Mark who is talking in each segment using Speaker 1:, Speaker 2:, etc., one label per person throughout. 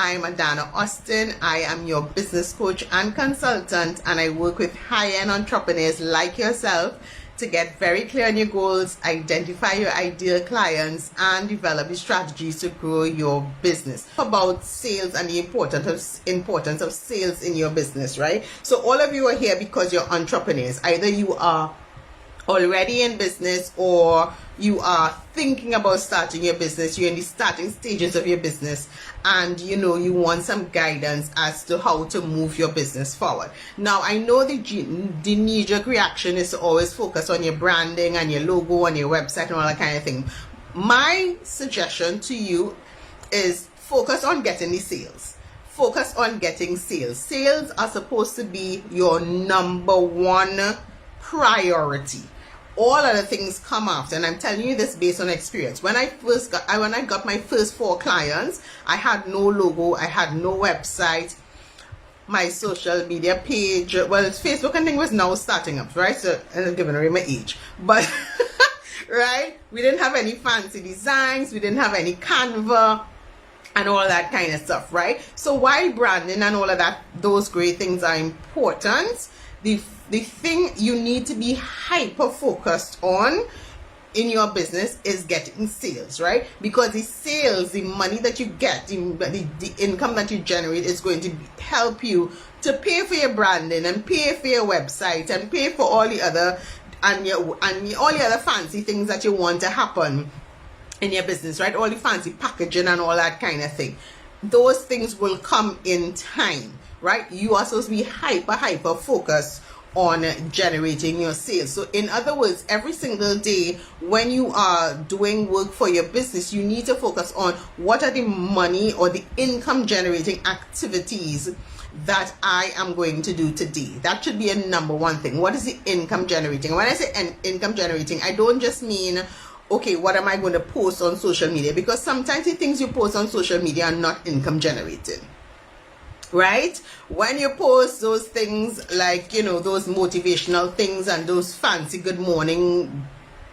Speaker 1: I'm Adanna Austin. I am your business coach and consultant, and I work with high-end entrepreneurs like yourself to get very clear on your goals, identify your ideal clients, and develop the strategies to grow your business. About sales and the importance of sales in your business, right? So all of you are here because you're entrepreneurs. Either you are already in business or you are thinking about starting your business, you're in the starting stages of your business, and you want some guidance as to how to move your business forward. Now, I know the knee-jerk reaction is to always focus on your branding and your logo and your website and all that kind of thing. My suggestion to you is focus on getting the sales. Focus on getting sales. Sales are supposed to be your number one priority. All other things come after, and I'm telling you this based on experience. When I got my first 4 clients, I had no logo, I had no website. My social media page, well, Facebook and thing was now starting up, right? So I'm giving away my age, but right, we didn't have any fancy designs, we didn't have any Canva and all that kind of stuff, right? So while branding and all of that, those great things are important, the thing you need to be hyper focused on in your business is getting sales, right? Because the sales, the money that you get, the income that you generate is going to help you to pay for your branding and pay for your website and pay for all the other all the other fancy things that you want to happen in your business, right? All the fancy packaging and all that kind of thing. Those things will come in time, right? You are supposed to be hyper focused on generating your sales. So in other words, every single day when you are doing work for your business, you need to focus on what are the money or the income generating activities that I am going to do today. That should be a number one thing. What is the income generating? When I say income generating, I don't just mean, okay, what am I going to post on social media? Because sometimes the things you post on social media are not income generating. Right? When you post those things like, those motivational things and those fancy good morning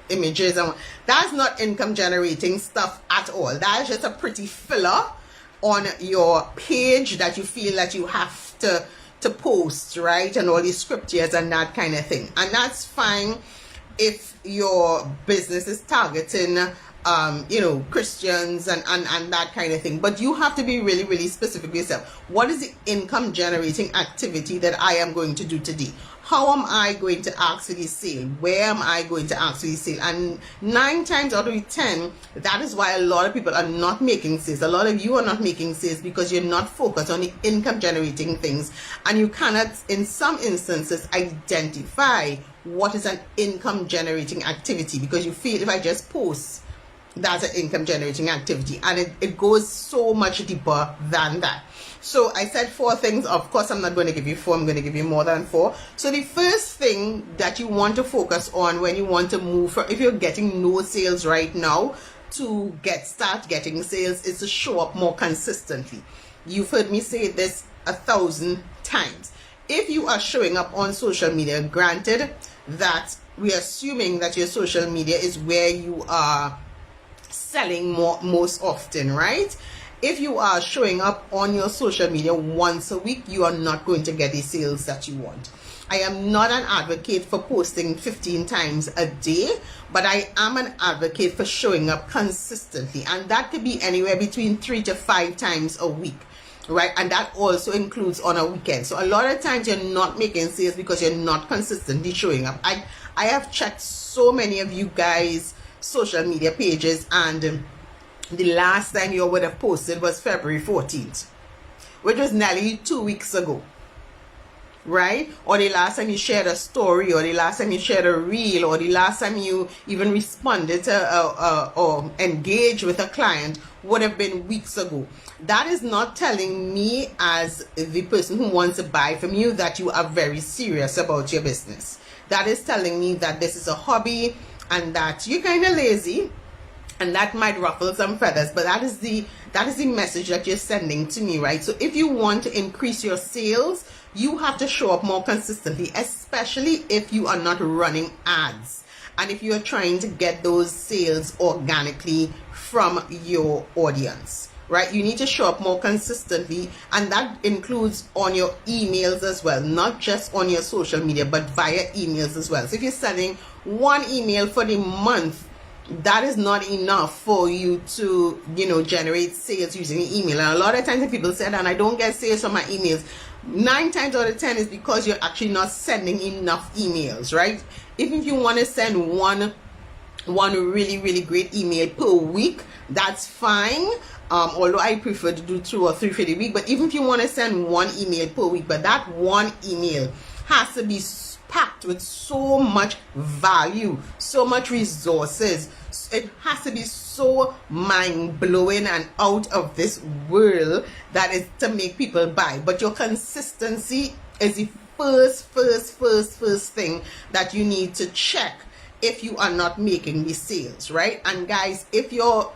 Speaker 1: images, and that's not income generating stuff at all. That's just a pretty filler on your page that you feel that you have to post, right? And all these scriptures and that kind of thing. And that's fine if your business is targeting Christians and that kind of thing. But you have to be really, really specific with yourself. What is the income generating activity that I am going to do today? How am I going to ask for this sale? Where am I going to ask for this sale? And 9 times out of 10, that is why a lot of people are not making sales. A lot of you are not making sales because you're not focused on the income generating things. And you cannot, in some instances, identify what is an income generating activity because you feel if I just post, that's an income generating activity, and it goes so much deeper than that. So I said 4 things. Of course, I'm not going to give you 4, I'm going to give you more than 4. So the first thing that you want to focus on when you want to move, if you're getting no sales right now, to start getting sales is to show up more consistently. You've heard me say this 1,000 times. If you are showing up on social media, granted that we're assuming that your social media is where you are selling most often, right? If you are showing up on your social media once a week, you are not going to get the sales that you want. I am not an advocate for posting 15 times a day, but I am an advocate for showing up consistently, and that could be anywhere between 3 to 5 times a week, right? And that also includes on a weekend. So a lot of times you're not making sales because you're not consistently showing up. I have checked so many of you guys' social media pages, and the last time you would have posted was February 14th, which was nearly 2 weeks ago, right? Or the last time you shared a story, or the last time you shared a reel, or the last time you even responded to or engaged with a client would have been weeks ago. That is not telling me, as the person who wants to buy from you, that you are very serious about your business. That is telling me that this is a hobby and that you're kind of lazy, and that might ruffle some feathers, but that is the message that you're sending to me, right? So if you want to increase your sales, you have to show up more consistently, especially if you are not running ads and if you're trying to get those sales organically from your audience, right? You need to show up more consistently, and that includes on your emails as well, not just on your social media, but via emails as well. So if you're sending one email for the month, that is not enough for you to, generate sales using email. And a lot of times when people say, and I don't get sales from my emails, 9 times out of 10 is because you're actually not sending enough emails, right? Even if you want to send one really, really great email per week, that's fine. Although I prefer to do 2 or 3 for the week, but even if you want to send one email per week, but that one email has to be packed with so much value, so much resources. It has to be so mind-blowing and out of this world that is to make people buy. But your consistency is the first thing that you need to check if you are not making the sales, right? And guys, if your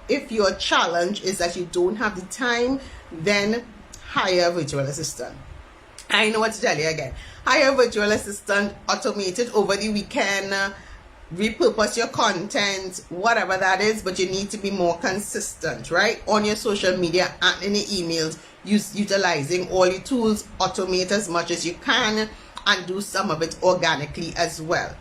Speaker 1: challenge is that you don't have the time, then hire a virtual assistant. I know what to tell you again. Hire a virtual assistant, automate it over the weekend, repurpose your content, whatever that is, but you need to be more consistent, right? On your social media and in the emails, utilizing all your tools, automate as much as you can, and do some of it organically as well,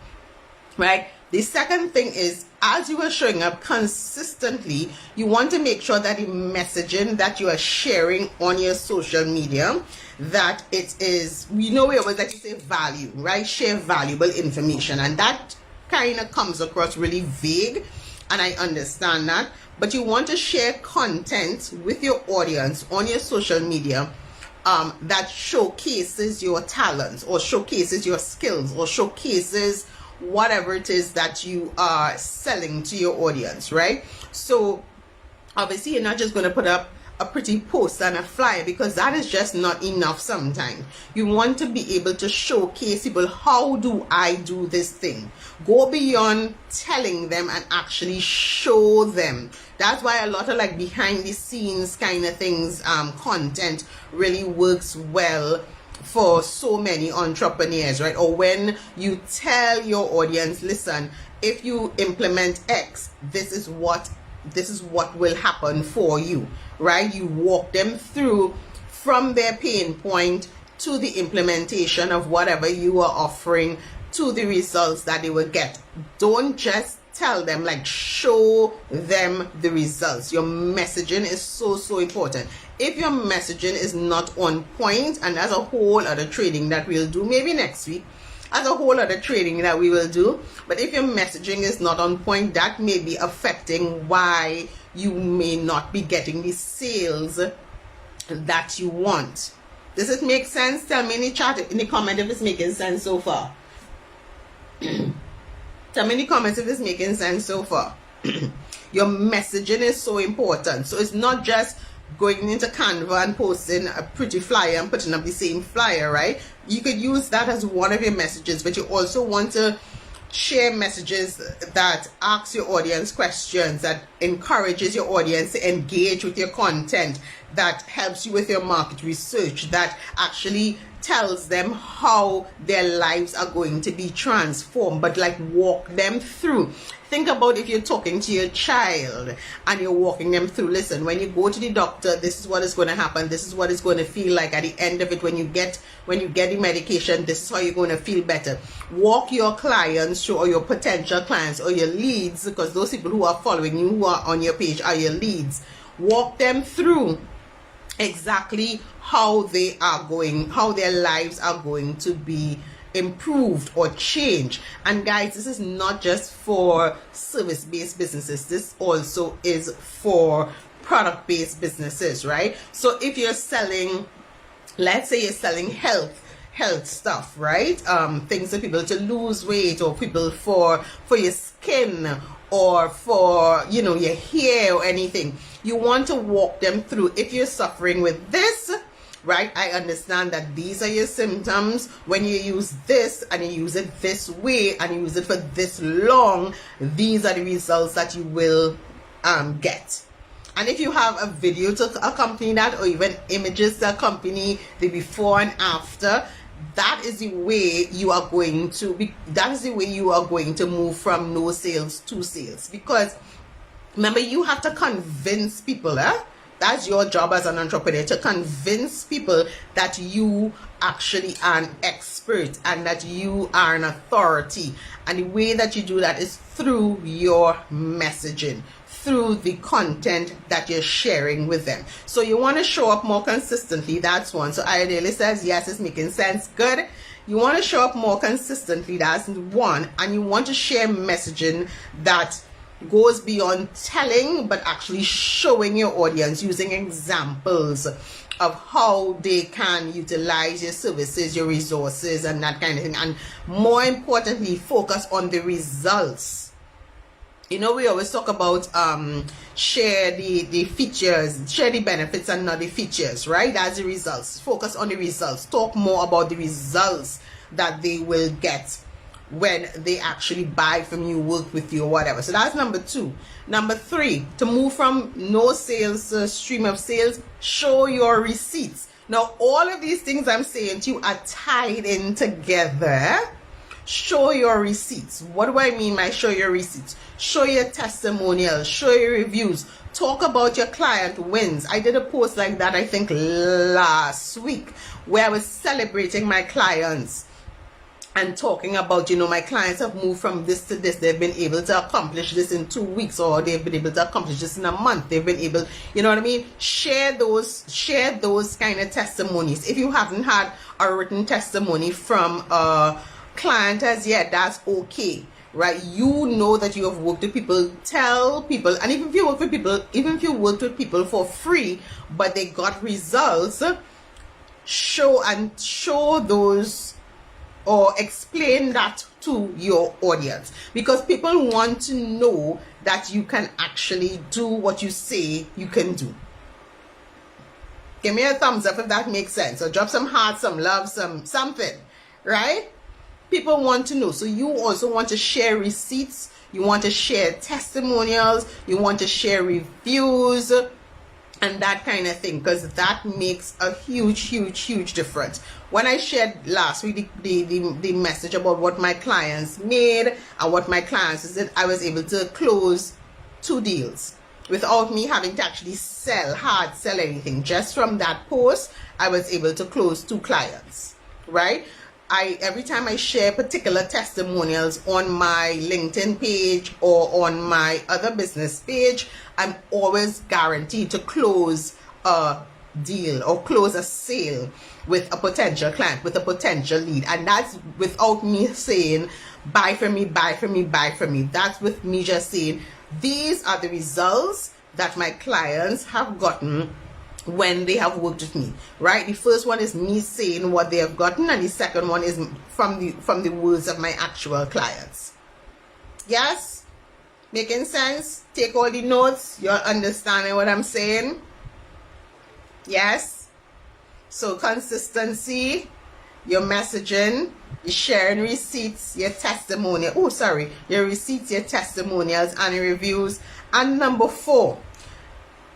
Speaker 1: right? The second thing is, as you are showing up consistently, you want to make sure that the messaging that you are sharing on your social media, that it is, we always like to say value, right? Share valuable information, and that kind of comes across really vague, and I understand that, but you want to share content with your audience on your social media that showcases your talents, or showcases your skills, or showcases whatever it is that you are selling to your audience, right? So obviously you're not just going to put up a pretty post and a flyer, because that is just not enough sometimes. You want to be able to showcase people, how do I do this thing? Go beyond telling them and actually show them. That's why a lot of like behind the scenes kind of things, content really works well for so many entrepreneurs, right? Or when you tell your audience, listen, if you implement X, this is what will happen for you, right? You walk them through from their pain point to the implementation of whatever you are offering to the results that they will get. Don't just tell them, like, show them the results. Your messaging is so important. If your messaging is not on point, and that's a whole other training that we'll do maybe next week, as a whole other training that we will do, but if your messaging is not on point, that may be affecting why you may not be getting the sales that you want. Does it make sense? Tell me in the chat, in the comment, if it's making sense so far. Tell me in the comments if it's making sense so far. Your messaging is so important. So it's not just going into Canva and posting a pretty flyer and putting up the same flyer, right? You could use that as one of your messages, but you also want to share messages that ask your audience questions, that encourages your audience to engage with your content, that helps you with your market research, that actually tells them how their lives are going to be transformed, but like walk them through. Think about if you're talking to your child and you're walking them through, listen, when you go to the doctor, this is what is going to happen, this is what it's going to feel like at the end of it. When you get the medication, this is how you're going to feel better. Walk your clients through, or your potential clients, or your leads, because those people who are following you, who are on your page, are your leads. Walk them through exactly how they are going, how their lives are going to be improved or changed. And guys, this is not just for service-based businesses, this also is for product-based businesses, right? So if you're selling, let's say you're selling health stuff, right? Things for people to lose weight, or people for your skin, or for your hair or anything. You want to walk them through. If you're suffering with this, right, I understand that these are your symptoms. When you use this and you use it this way and you use it for this long, these are the results that you will get. And if you have a video to accompany that, or even images to accompany the before and after, that is the way you are going to be, that is the way you are going to move from no sales to sales. Because remember, you have to convince people, That's your job as an entrepreneur, to convince people that you actually are an expert and that you are an authority. And the way that you do that is through your messaging, through the content that you're sharing with them. So you want to show up more consistently. That's one. So Ideally says, yes, it's making sense. Good. You want to show up more consistently. That's one. And you want to share messaging that goes beyond telling, but actually showing your audience, using examples of how they can utilize your services, your resources, and that kind of thing. And more importantly, focus on the results. You know, we always talk about share the features, share the benefits and not the features, right? That's the results. Focus on the results. Talk more about the results that they will get when they actually buy from you, work with you, or whatever. So that's number 2. Number 3, to move from no sales to stream of sales, show your receipts. Now, all of these things I'm saying to you are tied in together. Show your receipts. What do I mean by show your receipts? Show your testimonials, show your reviews, talk about your client wins. I did a post like that, I think last week, where I was celebrating my clients and talking about, you know, my clients have moved from this to this. They've been able to accomplish this in 2 weeks, or they've been able to accomplish this in a month. They've been able, you know what I mean? Share those kind of testimonies. If you haven't had a written testimony from a client as yet, that's okay, right? You know that you have worked with people. Tell people, and even if you work with people, even if you worked with people for free but they got results, show those, or explain that to your audience, because people want to know that you can actually do what you say you can do. Give me a thumbs up if that makes sense, or drop some hearts, some love, something, right? People want to know. So you also want to share receipts, you want to share testimonials, you want to share reviews and that kind of thing, because that makes a huge difference. When I shared last week the message about what my clients made and what my clients did, I was able to close 2 deals without me having to actually hard sell anything. Just from that post, I was able to close 2 clients, right? Every time I share particular testimonials on my LinkedIn page or on my other business page, I'm always guaranteed to close a deal or close a sale with a potential client, with a potential lead. And that's without me saying, buy from me, buy from me, buy from me. That's with me just saying, these are the results that my clients have gotten when they have worked with me, right? The first one is me saying what they have gotten, and the second one is from the words of my actual clients. Yes? Making sense? Take all the notes. You're understanding what I'm saying? Yes? So consistency, your messaging, your sharing receipts, your testimonial. Oh, sorry. Your receipts, your testimonials, and your reviews. And number 4,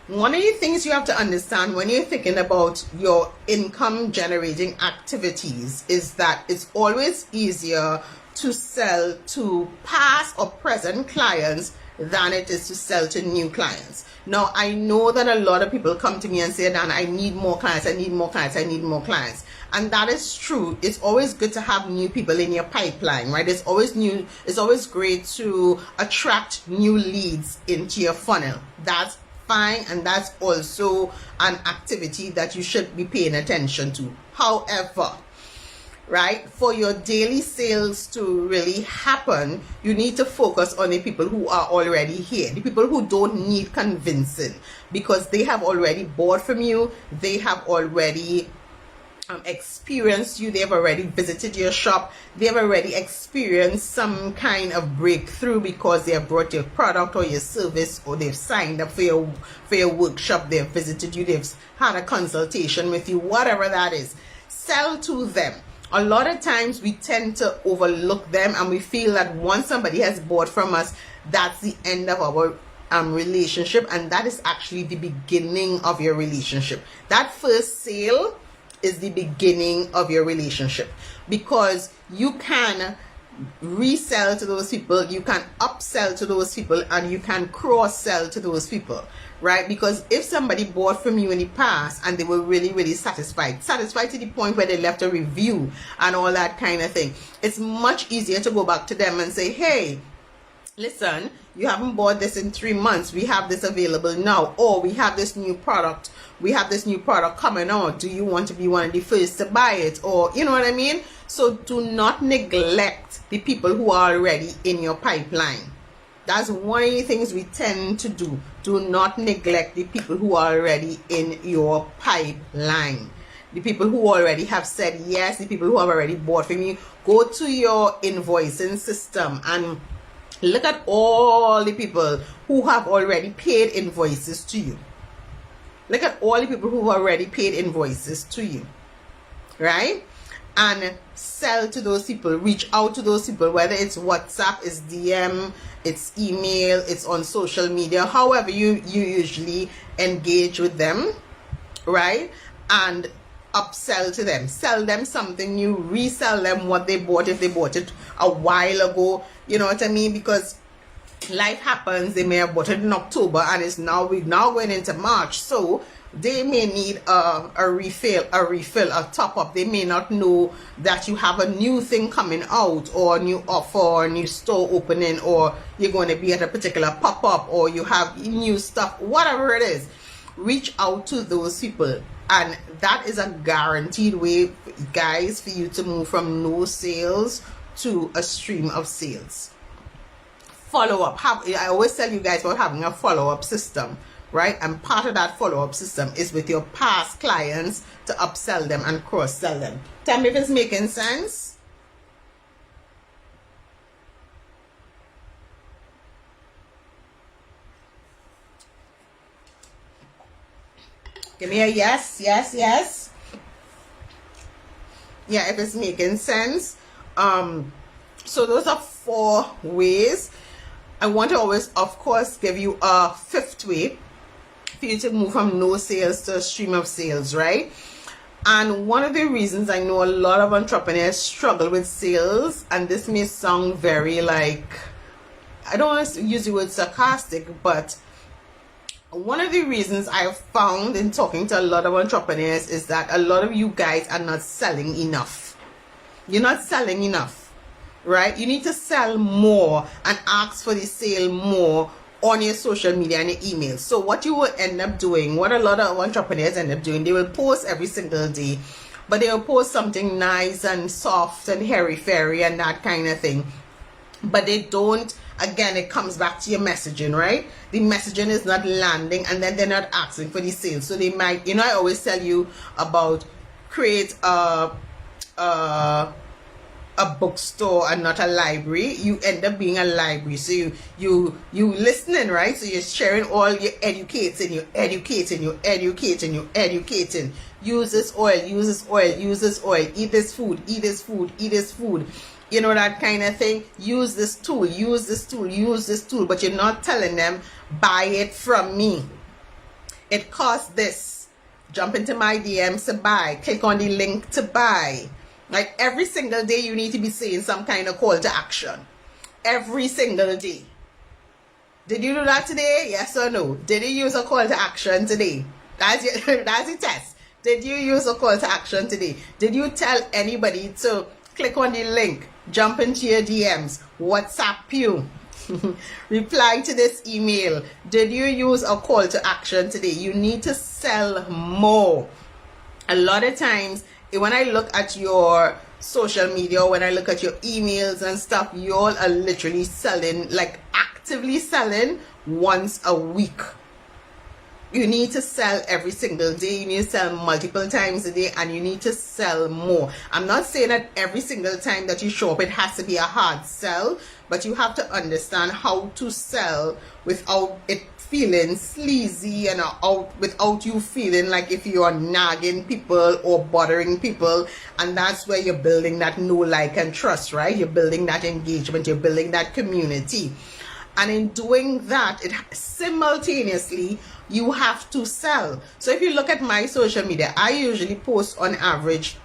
Speaker 1: one of the things you have to understand when you're thinking about your income generating activities is that it's always easier to sell to past or present clients than it is to sell to new clients. Now, I know that a lot of people come to me and say, Adanna, I need more clients, I need more clients, I need more clients. And that is true. It's always good to have new people in your pipeline, right? It's always great to attract new leads into your funnel. That's fine, and that's also an activity that you should be paying attention to. However, right, for your daily sales to really happen, you need to focus on the people who are already here, the people who don't need convincing, because they have already bought from you, they have already experienced you, they've already visited your shop, they've already experienced some kind of breakthrough because they have brought your product or your service, or they've signed up for your workshop, they've visited you, they've had a consultation with you, whatever that is. Sell to them. A lot of times we tend to overlook them, and we feel that once somebody has bought from us, that's the end of our relationship, and that is actually the beginning of your relationship. That first sale is the beginning of your relationship, because you can resell to those people, you can upsell to those people, and you can cross sell to those people, right? Because if somebody bought from you in the past and they were really satisfied to the point where they left a review and all that kind of thing, it's much easier to go back to them and say, hey, listen, you haven't bought this in 3 months, we have this available now, or we have this new product coming out, do you want to be one of the first to buy it? Or, you know what I mean? So do not neglect the people who are already in your pipeline. That's one of the things we tend to do. Do not neglect the people who are already in your pipeline. The people who already have said yes, the people who have already bought from you. Go to your invoicing system and look at all the people who have already paid invoices to you. Look at all the people who have already paid invoices to you, right? And sell to those people, reach out to those people, whether it's WhatsApp, it's DM, it's email, it's on social media, however you usually engage with them, right? And upsell to them, sell them something new, resell them what they bought if they bought it a while ago, you know what I mean? Because life happens, they may have bought it in October and we're now going into March, so they may need a refill, a top up. They may not know that you have a new thing coming out, or a new offer, or a new store opening, or you're going to be at a particular pop-up, or you have new stuff, whatever it is. Reach out to those people, and that is a guaranteed way, guys, for you to move from no sales to a stream of sales. Follow up. I always tell you guys about having a follow-up system, right? And part of that follow-up system is with your past clients to upsell them and cross-sell them. Tell me if it's making sense. Give me a yes. Yeah, if it's making sense. So those are 4 ways. I want to always, of course, give you a 5th way for you to move from no sales to a stream of sales, right? And one of the reasons I know a lot of entrepreneurs struggle with sales, and this may sound very like, I don't want to use the word sarcastic, but one of the reasons I've found in talking to a lot of entrepreneurs is that a lot of you guys are not selling enough. You're not selling enough. Right? You need to sell more and ask for the sale more on your social media and your email. So what you will end up doing, what a lot of entrepreneurs end up doing, they will post every single day, but they will post something nice and soft and hairy-fairy and that kind of thing. But they don't, again, it comes back to your messaging, right? The messaging is not landing, and then they're not asking for the sale. So they might, you know, I always tell you about create a bookstore and not a library. You end up being a library. So you listening, right? So you're sharing all, you're educating. Use this oil, eat this food, you know, that kind of thing. Use this tool, but you're not telling them, buy it from me, it costs this, jump into my DMs to buy, click on the link to buy. Like every single day you need to be saying some kind of call to action. Every single day. Did you do that today? Yes or no? Did you use a call to action today? That's the test. Did you use a call to action today? Did you tell anybody to click on the link, jump into your DMs, WhatsApp you, reply to this email? Did you use a call to action today? You need to sell more. A lot of times, when I look at your social media, when I look at your emails and stuff, you all are literally selling, like actively selling once a week. You need to sell every single day. You need to sell multiple times a day, and you need to sell more. I'm not saying that every single time that you show up, it has to be a hard sell, but you have to understand how to sell without it feeling sleazy and without you feeling like if you are nagging people or bothering people. And that's where you're building that know, like, and trust, right? You're building that engagement, you're building that community. And in doing that, simultaneously, you have to sell. So if you look at my social media, I usually post on average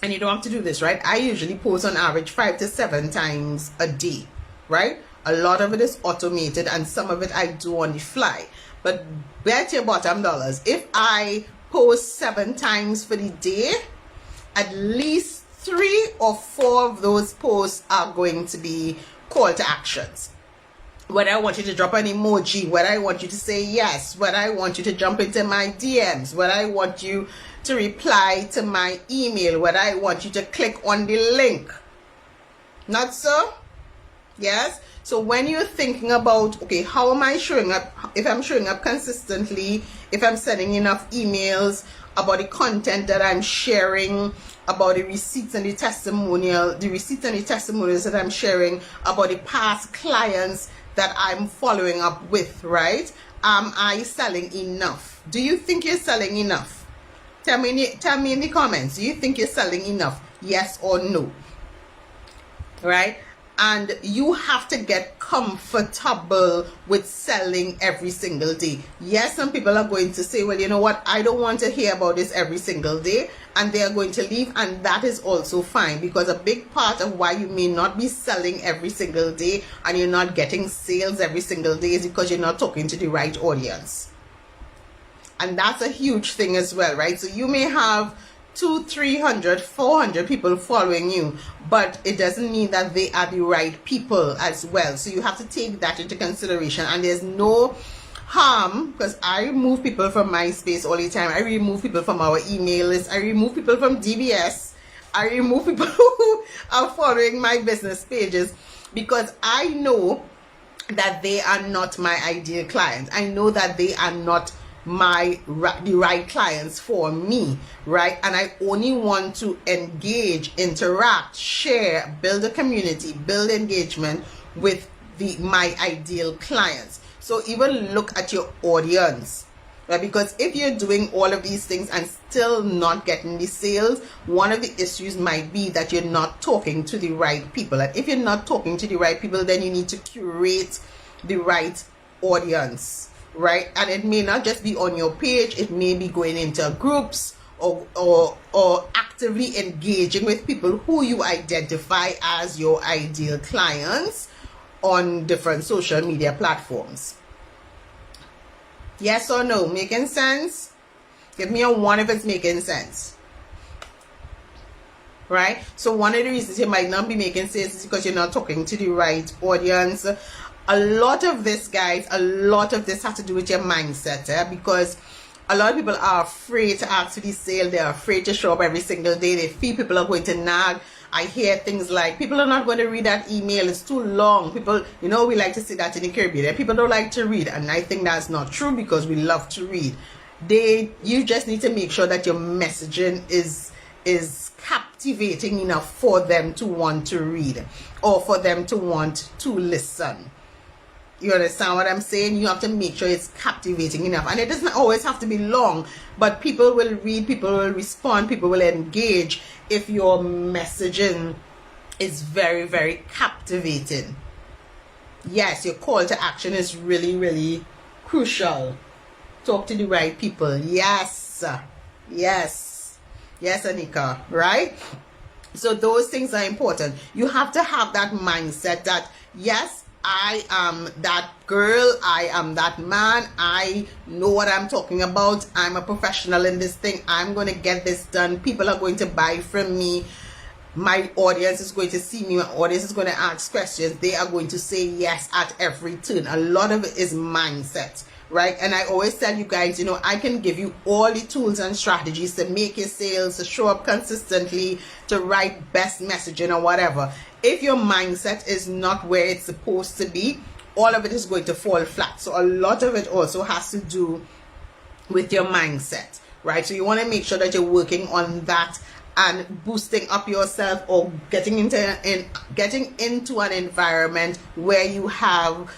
Speaker 1: and you don't have to do this, right? I usually post on average 5 to 7 times a day, right? A lot of it is automated and some of it I do on the fly. But bet your bottom dollars, if I post 7 times for the day, at least 3 or 4 of those posts are going to be call to actions. Whether I want you to drop an emoji, whether I want you to say yes, whether I want you to jump into my DMs, whether I want you to reply to my email, whether I want you to click on the link. Not so? Yes? So when you're thinking about, okay, how am I showing up? If I'm showing up consistently, if I'm sending enough emails about the content that I'm sharing, about the receipts and the testimonials that I'm sharing, about the past clients that I'm following up with, right? Am I selling enough? Do you think you're selling enough? Tell me in the comments. Do you think you're selling enough? Yes or no? Right? And you have to get comfortable with selling every single day. Yes, some people are going to say, well, you know what? I don't want to hear about this every single day. And they are going to leave. And that is also fine. Because a big part of why you may not be selling every single day and you're not getting sales every single day is because you're not talking to the right audience. And that's a huge thing as well, right? So you may have 200, 300, 400 people following you, but it doesn't mean that they are the right people as well. So you have to take that into consideration. And there's no harm, because I remove people from MySpace all the time. I remove people from our email list. I remove people from DBS. I remove people who are following my business pages because I know that they are not my ideal clients. I know that they are not the right clients for me, right? And I only want to engage, interact, share, build a community, build engagement with my ideal clients. So even look at your audience, right? Because if you're doing all of these things and still not getting the sales, one of the issues might be that you're not talking to the right people. And if you're not talking to the right people, then you need to curate the right audience, right? And it may not just be on your page, it may be going into groups or actively engaging with people who you identify as your ideal clients on different social media platforms. Yes or no? Making sense? Give me a 1 if it's making sense. Right? So one of the reasons you might not be making sense is because you're not talking to the right audience. A lot of this, guys, a lot of this has to do with your mindset, because a lot of people are afraid to ask for the sale. They're afraid to show up every single day. They feel people are going to nag. I hear things like, people are not going to read that email, it's too long. People, you know, we like to say that in the Caribbean. People don't like to read, and I think that's not true because we love to read. You just need to make sure that your messaging is captivating enough for them to want to read or for them to want to listen. You understand what I'm saying? You have to make sure it's captivating enough. And it doesn't always have to be long, but people will read, people will respond, people will engage if your messaging is very, very captivating. Yes, your call to action is really, really crucial. Talk to the right people. Yes. Yes. Yes, Anika. Right? So those things are important. You have to have that mindset that, yes, I am that girl, I am that man, I know what I'm talking about, I'm a professional in this thing, I'm going to get this done, people are going to buy from me, my audience is going to see me, my audience is going to ask questions, they are going to say yes at every turn. A lot of it is mindset, right? And I always tell you guys, you know, I can give you all the tools and strategies to make your sales, to show up consistently, to write best messaging or whatever. If your mindset is not where it's supposed to be, all of it is going to fall flat. So a lot of it also has to do with your mindset, right? So you want to make sure that you're working on that and boosting up yourself, or getting into an environment where you have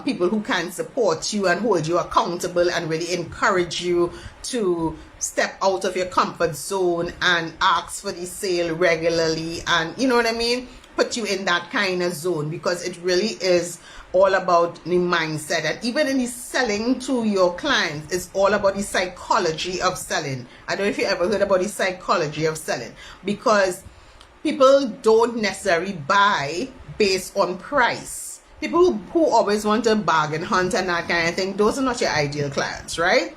Speaker 1: people who can support you and hold you accountable and really encourage you to step out of your comfort zone and ask for the sale regularly, and you know what I mean, put you in that kind of zone, because it really is all about the mindset. And even in the selling to your clients, it's all about the psychology of selling. I don't know if you ever heard about the psychology of selling, because people don't necessarily buy based on price. People who always want to bargain hunt and that kind of thing, those are not your ideal clients, right?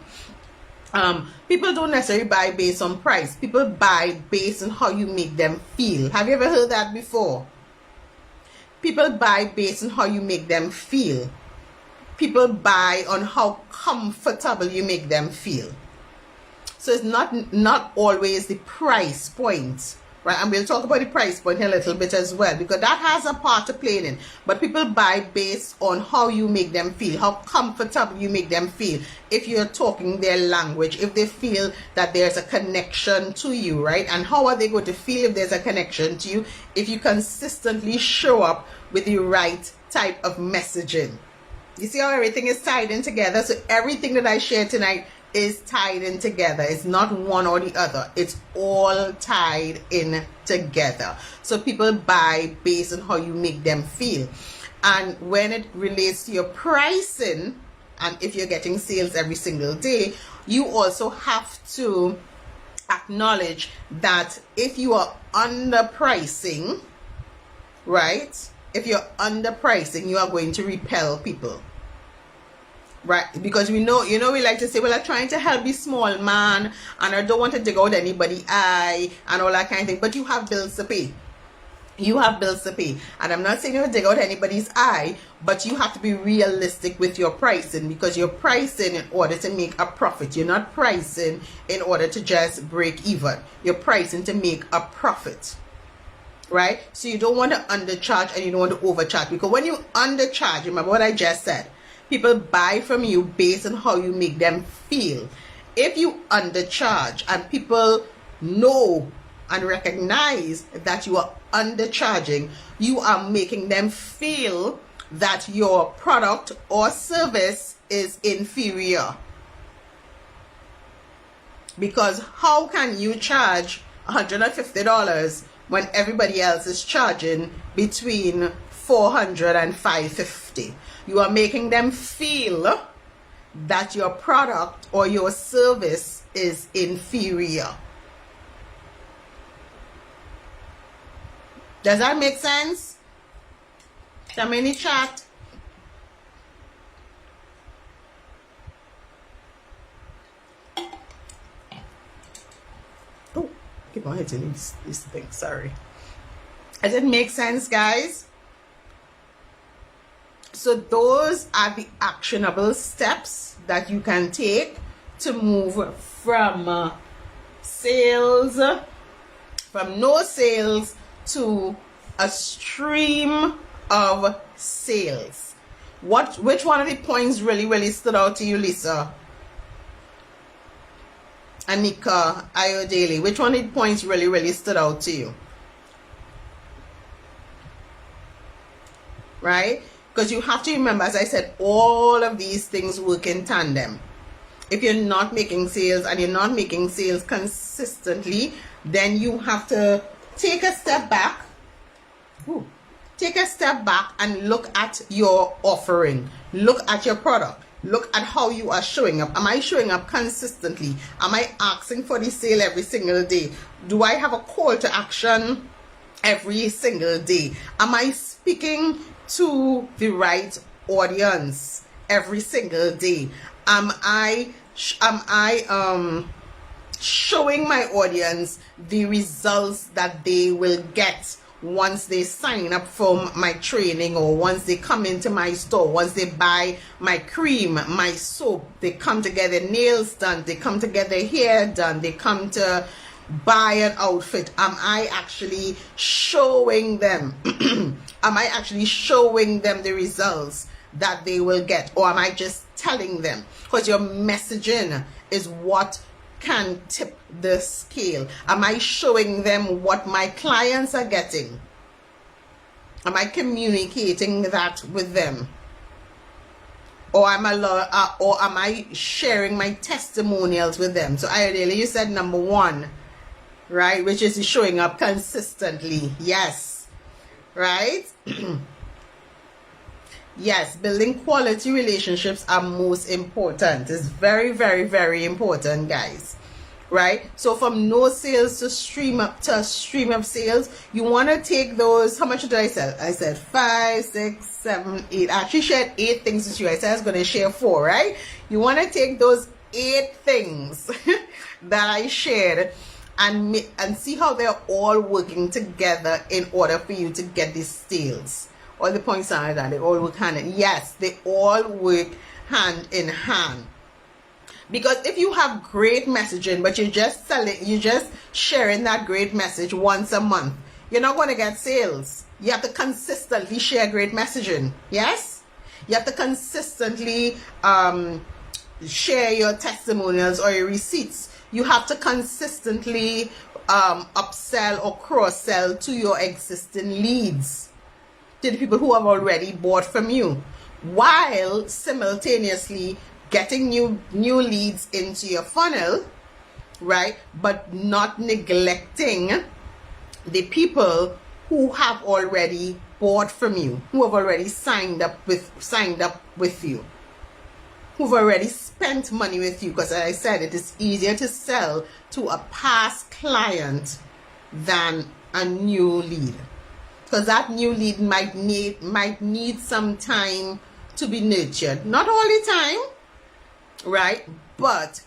Speaker 1: People don't necessarily buy based on price. People buy based on how you make them feel. Have you ever heard that before? People buy based on how you make them feel. People buy on how comfortable you make them feel. So it's not always the price point, right? And we'll talk about the price point a little bit as well, because that has a part to play in it. But people buy based on how you make them feel, how comfortable you make them feel. If you're talking their language, if they feel that there's a connection to you, right? And how are they going to feel if there's a connection to you? If you consistently show up with the right type of messaging. You see how everything is tied in together? So everything that I share tonight is tied in together. It's not one or the other. It's all tied in together. So people buy based on how you make them feel. And when it relates to your pricing, and if you're getting sales every single day, you also have to acknowledge that if you are underpricing, right? If you're underpricing, you are going to repel people. Right, because we know, we like to say, well, I'm trying to help the small man and I don't want to dig out anybody's eye and all that kind of thing. But you have bills to pay. You have bills to pay. And I'm not saying you dig out anybody's eye, but you have to be realistic with your pricing, because you're pricing in order to make a profit. You're not pricing in order to just break even. You're pricing to make a profit. Right? So you don't want to undercharge and you don't want to overcharge, because when you undercharge, remember what I just said, people buy from you based on how you make them feel. If you undercharge and people know and recognize that you are undercharging, you are making them feel that your product or service is inferior. Because how can you charge $150 when everybody else is charging between $400 and $550? You are making them feel that your product or your service is inferior. Does that make sense? Come in the chat. Oh, keep on hitting this thing. Sorry. Does it make sense, guys? So those are the actionable steps that you can take to move from sales, from no sales to a stream of sales. Which one of the points really stood out to you, Lisa? Anika, Ayodele, which one of the points really stood out to you? Right? Because you have to remember, as I said, all of these things work in tandem. If you're not making sales and you're not making sales consistently, then you have to take a step back. Take a step back and look at your offering. Look at your product. Look at how you are showing up. Am I showing up consistently? Am I asking for the sale every single day? Do I have a call to action every single day? Am I speaking to the right audience every single day? Am I showing my audience the results that they will get once they sign up for my training, or once they come into my store, once they buy my cream, my soap, they come to get their nails done, they come to get their hair done, they come to buy an outfit? Am I actually showing them am I actually showing them the results that they will get, or am I just telling them? Because your messaging is what can tip the scale. Am I showing them what my clients are getting? Am I communicating that with them? Or am I sharing my testimonials with them? So ideally, you said number one, right, which is showing up consistently. Yes, right? Yes, building quality relationships are most important. It's very, very, very important, guys. Right? So from no sales to stream up to a stream of sales, you want to take those. How much did I sell? I said 5, 6, 7, 8. I actually shared 8 things with you. I said I was going to share 4, right? You want to take those 8 things that I shared and see how they're all working together in order for you to get these sales. All the points are that they all work hand in. Yes, they all work hand in hand. Because if you have great messaging, but you're just sharing that great message once a month, you're not going to get sales. You have to consistently share great messaging. Yes? You have to consistently share your testimonials or your receipts. You have to consistently upsell or cross-sell to your existing leads, to the people who have already bought from you, while simultaneously getting new leads into your funnel, right? But not neglecting the people who have already bought from you, who have already signed up with you, who've already spent money with you. Because as I said, it is easier to sell to a past client than a new lead, because that new lead might need some time to be nurtured. Not all the time, right? But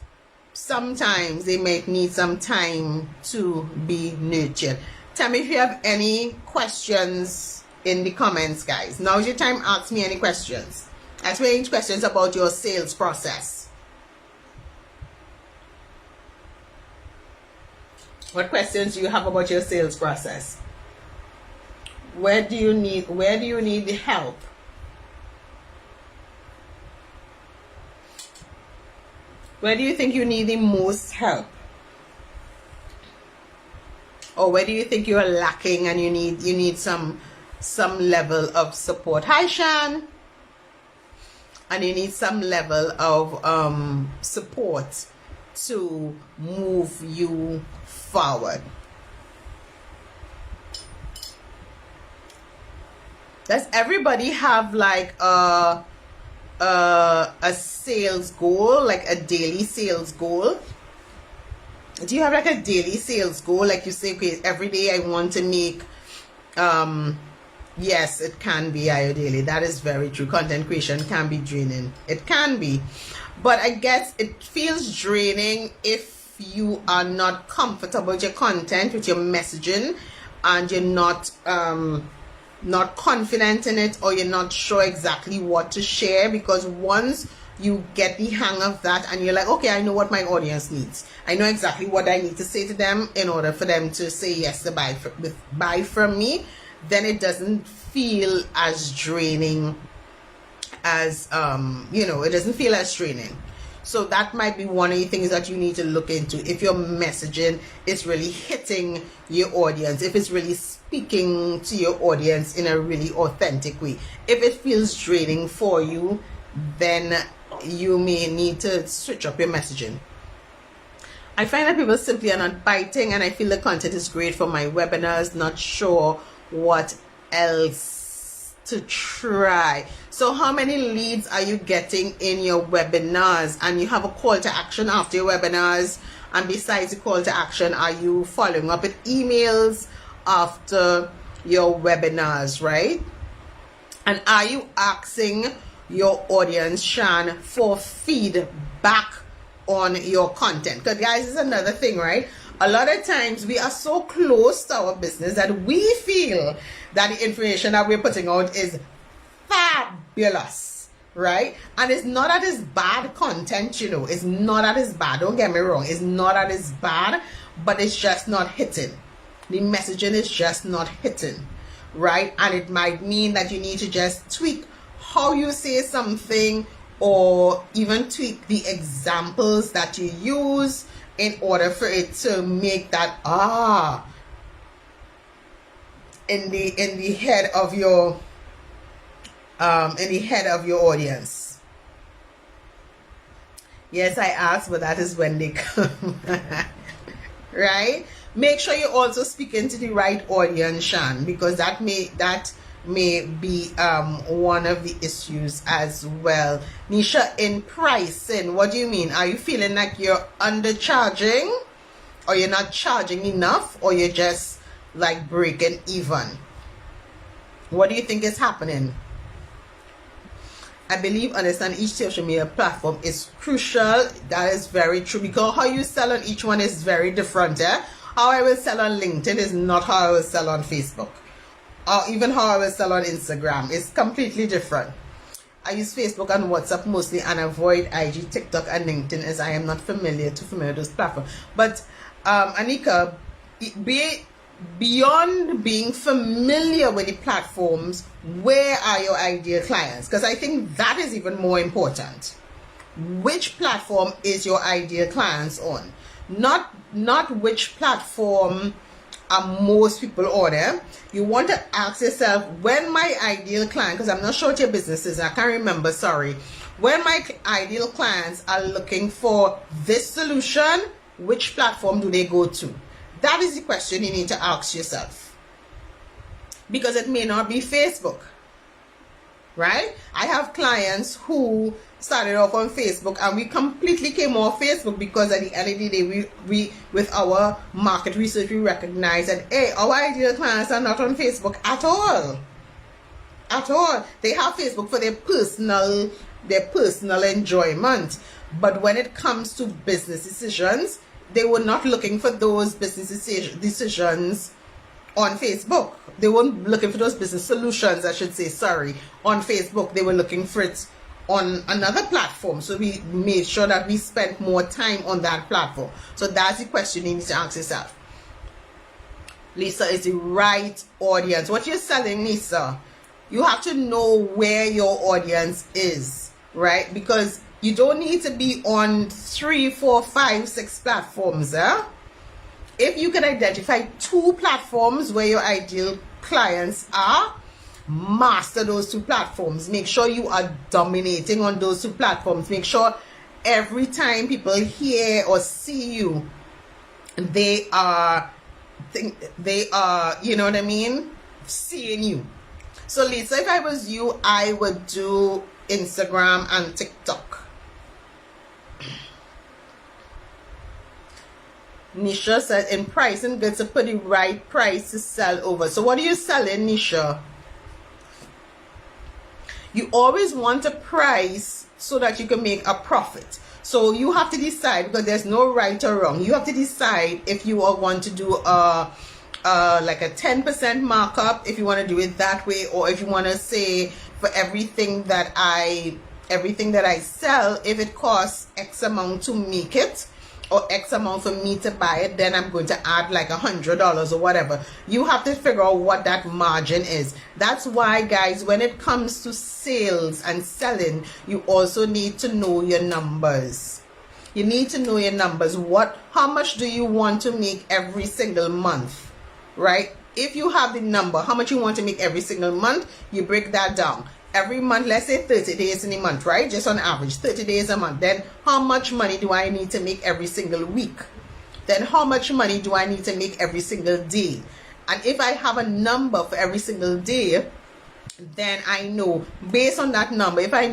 Speaker 1: sometimes they might need some time to be nurtured. Tell me if you have any questions in the comments, guys. Now's your time. Ask me any questions. Ask me any questions about your sales process. What questions do you have about your sales process? Where do you need the help? Where do you think you need the most help? Or where do you think you are lacking and you need some level of support? Hi, Shan. And you need some level of support to move you forward. Does everybody have like a sales goal, like a daily sales goal? Do you have like a daily sales goal? Like you say, okay, every day I want to make, yes, it can be daily. That is very true. Content creation can be draining. It can be. But I guess it feels draining if you are not comfortable with your content, with your messaging, and you're not confident in it, or you're not sure exactly what to share. Because once you get the hang of that and you're like, okay, I know what my audience needs, I know exactly what I need to say to them in order for them to say yes to buy from me, then it doesn't feel as draining as it doesn't feel as draining. So that might be one of the things that you need to look into. If your messaging is really hitting your audience, if it's really speaking to your audience in a really authentic way. If it feels draining for you, then you may need to switch up your messaging. I find that people simply are not biting, and I feel the content is great for my webinars. Not sure what else to try. So how many leads are you getting in your webinars? And you have a call to action after your webinars, and besides the call to action, are you following up with emails after your webinars, right? And are you asking your audience, Shan, for feedback on your content? Because guys, it's another thing, right? A lot of times we are so close to our business that we feel that the information that we're putting out is fabulous, right? And it's not that it's bad content, it's not that it's bad. Don't get me wrong, it's not that it's bad, but it's just not hitting. The messaging is just not hitting, right? And it might mean that you need to just tweak how you say something, or even tweak the examples that you use in order for it to make that in the head of your audience. Yes, I asked, but that is when they come. Right? Make sure you also speak into the right audience, Shan, because that may be one of the issues as well. Nisha, in pricing, what do you mean? Are you feeling like you're undercharging, or you're not charging enough, or you're just like breaking even? What do you think is happening? I believe understand each social media platform is crucial. That is very true, because how you sell on each one is very different. How I will sell on LinkedIn is not how I will sell on Facebook, or even how I will sell on Instagram. It's completely different. I use Facebook and WhatsApp mostly, and avoid IG, TikTok, and LinkedIn, as I am not too familiar with those platforms. But Anika, beyond being familiar with the platforms, where are your ideal clients? Because I think that is even more important. Which platform is your ideal clients on? Not which platform are most people on it. You want to ask yourself, when my ideal client, because I'm not sure what your business is, I can't remember, sorry. When my ideal clients are looking for this solution, which platform do they go to? That is the question you need to ask yourself, because it may not be Facebook, right? I have clients who started off on Facebook, and we completely came off Facebook because at the end of the day, we with our market research, we recognize that, hey, our ideal clients are not on Facebook at all. At all. They have Facebook for their personal enjoyment. But when it comes to business decisions, they were not looking for those business decisions on Facebook. They weren't looking for those business solutions, I should say, sorry, on Facebook. They were looking for it on another platform. So we made sure that we spent more time on that platform. So that's the question you need to ask yourself. Lisa, is the right audience? What you're selling, Lisa, you have to know where your audience is, right? Because you don't need to be on 3, 4, 5, 6 platforms. If you can identify 2 platforms where your ideal clients are, master those 2 platforms. Make sure you are dominating on those 2 platforms. Make sure every time people hear or see you, they are, you know what I mean, seeing you. So Lisa, if I was you, I would do Instagram and TikTok. Nisha said, in pricing goods to put the right price to sell over. So what are you selling, Nisha? You always want a price so that you can make a profit. So you have to decide, because there's no right or wrong. You have to decide if you are going to do like a 10% markup, if you want to do it that way, or if you want to say for everything that I sell, if it costs X amount to make it, or X amount for me to buy it, then I'm going to add like $100 or whatever. You have to figure out what that margin is. That's why, guys, when it comes to sales and selling, you also need to know your numbers. You need to know your numbers. How much do you want to make every single month, right? If you have the number, how much you want to make every single month, you break that down. Every month, let's say 30 days in a month, right? Just on average, 30 days a month. Then how much money do I need to make every single week? Then how much money do I need to make every single day? And if I have a number for every single day, then I know based on that number, if I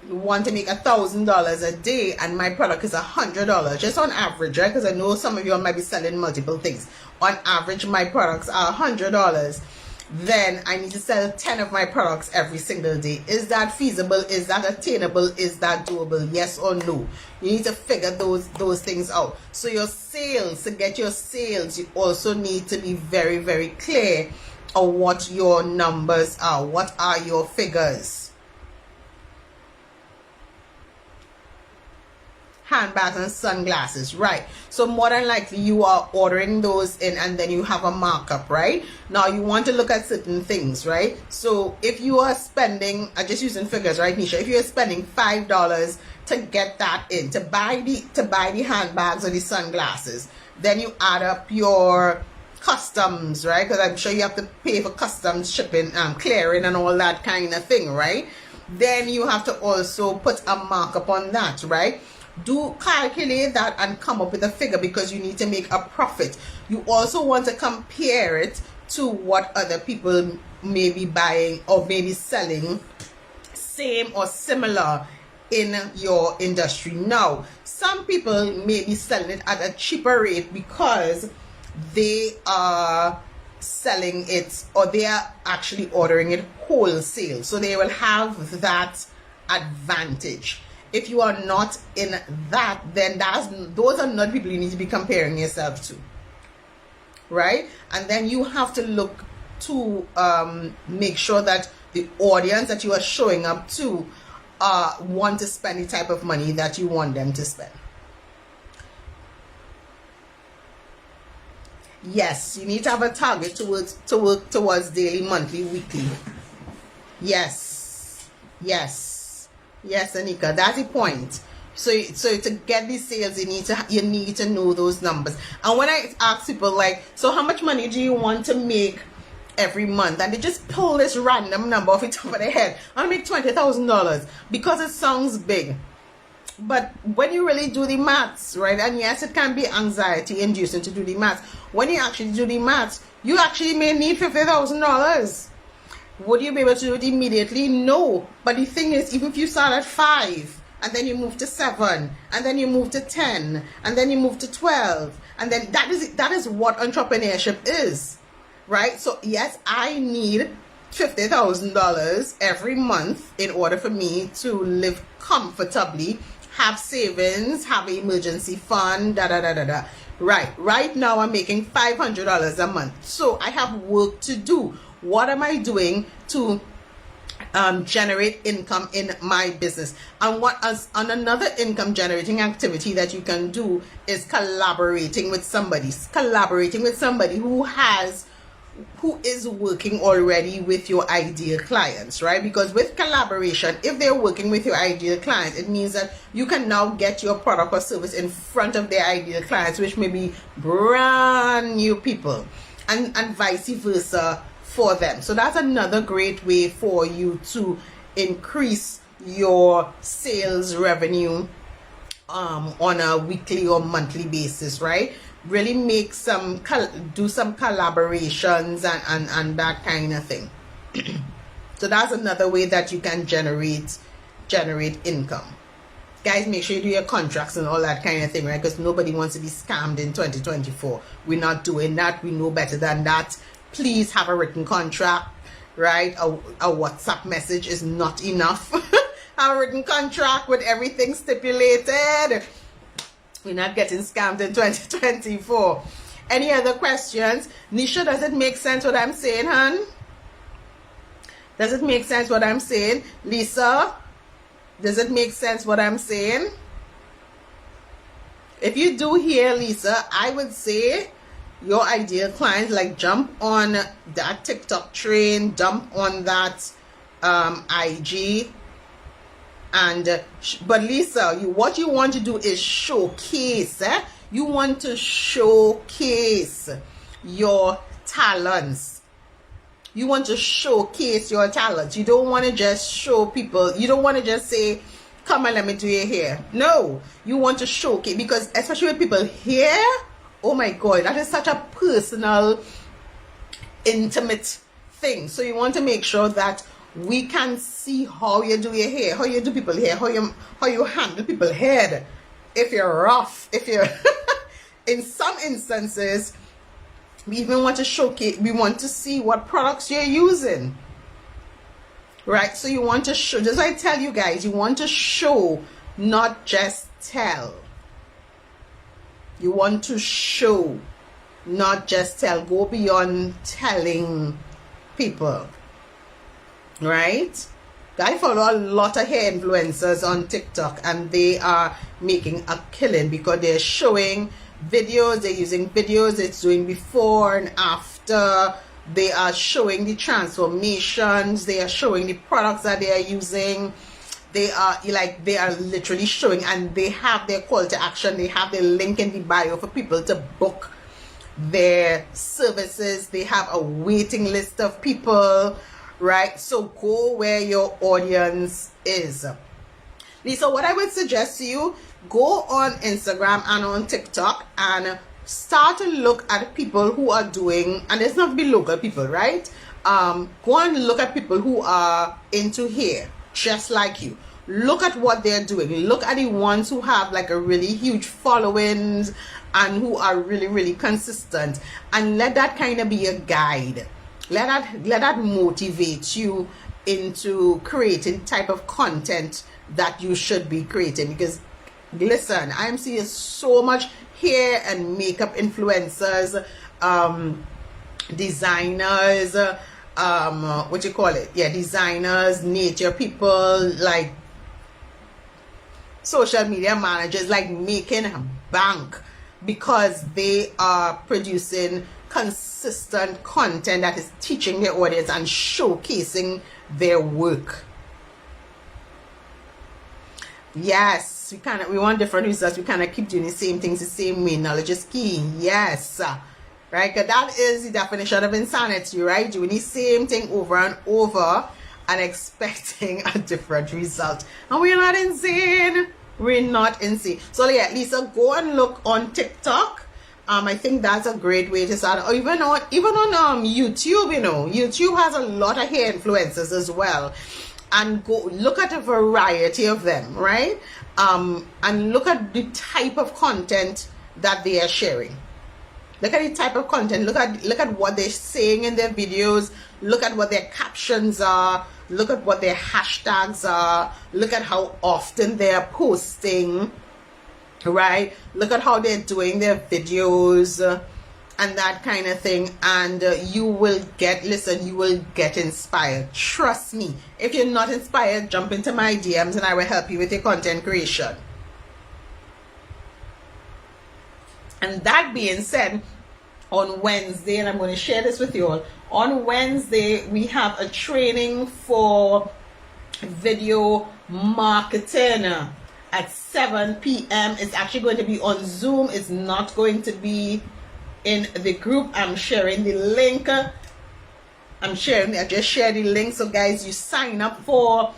Speaker 1: want to make $1,000 a day and my product is $100, just on average, right? Because I know some of you might be selling multiple things. On average, my products are $100. Then I need to sell 10 of my products every single day. Is that feasible? Is that attainable? Is that doable? Yes or no? You need to figure those things out. So your sales, to get your sales, you also need to be very, very clear on what your numbers are. What are your figures? Handbags and sunglasses, right? So more than likely you are ordering those in, and then you have a markup, right? Now you want to look at certain things, right? So if you are spending, I'm just using figures, right, Nisha? If you're spending $5 to get that in, to buy the handbags or the sunglasses, then you add up your customs, right? Because I'm sure you have to pay for customs, shipping, clearing, and all that kind of thing, right? Then you have to also put a markup on that, right? Do calculate that and come up with a figure, because you need to make a profit. You also want to compare it to what other people may be buying or maybe selling same or similar in your industry. Now, some people may be selling it at a cheaper rate because they are selling it, or they are actually ordering it wholesale, so they will have that advantage. If you are not in that, then those are not people you need to be comparing yourself to, right? And then you have to look to make sure that the audience that you are showing up to want to spend the type of money that you want them to spend. Yes, you need to have a target to work towards daily, monthly, weekly. Yes, Anika, that's the point. So to get these sales, you need to know those numbers. And when I ask people like, so how much money do you want to make every month, and they just pull this random number off the top of their head, I'll make $20,000 because it sounds big. But when you really do the maths, right, and yes, it can be anxiety inducing to do the maths. When you actually do the maths, you actually may need $50,000. Would you be able to do it immediately? No. But the thing is, even if you start at 5, and then you move to 7, and then you move to 10, and then you move to 12, and then that is what entrepreneurship is, right? So yes, I need $50,000 every month in order for me to live comfortably, have savings, have an emergency fund, Right now I'm making $500 a month. So I have work to do. What am I doing to generate income in my business? And another income generating activity that you can do is collaborating with somebody who is working already with your ideal clients, right? Because with collaboration, if they're working with your ideal clients, it means that you can now get your product or service in front of their ideal clients, which may be brand new people, and vice versa for them. So that's another great way for you to increase your sales revenue on a weekly or monthly basis, right? Really make do some collaborations and that kind of thing. So that's another way that you can generate income. Guys, make sure you do your contracts and all that kind of thing, right? Because nobody wants to be scammed in 2024. We're not doing that. We know better than that. Please have a written contract, right? A WhatsApp message is not enough. Have a written contract with everything stipulated. We're not getting scammed in 2024. Any other questions? Nisha, does it make sense what I'm saying, hon? Does it make sense what I'm saying? Lisa, does it make sense what I'm saying? If you do hear Lisa, I would say your ideal clients, like, jump on that TikTok train, jump on that IG. But Lisa, what you want to do is showcase. You want to showcase your talents. You want to showcase your talents. You don't want to just show people. You don't want to just say, come and let me do your hair. No, you want to showcase, because especially with people here, oh my God, that is such a personal, intimate thing. So you want to make sure that we can see how you do your hair, how you do people hair, how you handle people head. If you're rough, if you're in some instances, we even want to showcase, we want to see what products you're using, right? So you want to show, just like I tell you guys, you want to show, not just tell. You want to show, not just tell. Go beyond telling people, right? I follow a lot of hair influencers on TikTok, and they are making a killing because they're showing videos, they're using videos, it's doing before and after, they are showing the transformations, they are showing the products that they are using, they are literally showing, and they have their call to action, they have their link in the bio for people to book their services, they have a waiting list of people, right? So go where your audience is. Lisa, what I would suggest to you, go on Instagram and on TikTok and start to look at people who are doing, and it's not to be local people, right? Go and look at people who are into hair just like you. Look at what they're doing. Look at the ones who have like a really huge followings and who are really, really consistent, and let that kind of be a guide. Let that motivate you into creating type of content that you should be creating. Because listen, I'm seeing so much hair and makeup influencers, designers, what you call it, yeah, designers, nature people, like social media managers, like making bank because they are producing consistent content that is teaching their audience and showcasing their work. Yes, we want different results. We cannot keep doing the same things the same way. Knowledge is key. Yes, right? Because that is the definition of insanity, right? Doing the same thing over and over and expecting a different result. And we're not insane. We're not insane. So yeah, Lisa, go and look on TikTok. I think that's a great way to start. Or even on YouTube, you know, YouTube has a lot of hair influencers as well. And go look at a variety of them, right? And look at the type of content that they are sharing. Look at the type of content. Look at what they're saying in their videos. Look at what their captions are. Look at what their hashtags are. Look at how often they are posting, right? Look at how they're doing their videos and that kind of thing. And you will get inspired. Trust me. If you're not inspired, jump into my DMs and I will help you with your content creation. And that being said, on Wednesday, and I'm going to share this with you all, on Wednesday we have a training for video marketing at 7 p.m. It's actually going to be on Zoom. It's not going to be in the group. I'm sharing the link. I just shared the link. So guys, you sign up for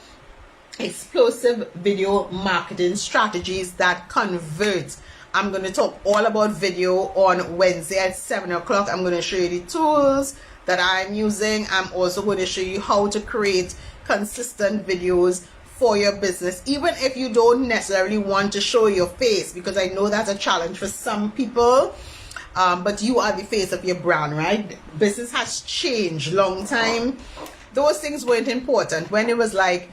Speaker 1: explosive video marketing strategies that convert. I'm going to talk all about video on Wednesday at 7 o'clock. I'm going to show you the tools that I'm using. I'm also going to show you how to create consistent videos for your business, even if you don't necessarily want to show your face, because I know that's a challenge for some people. But you are the face of your brand, right? Business has changed long time. Those things weren't important when it was like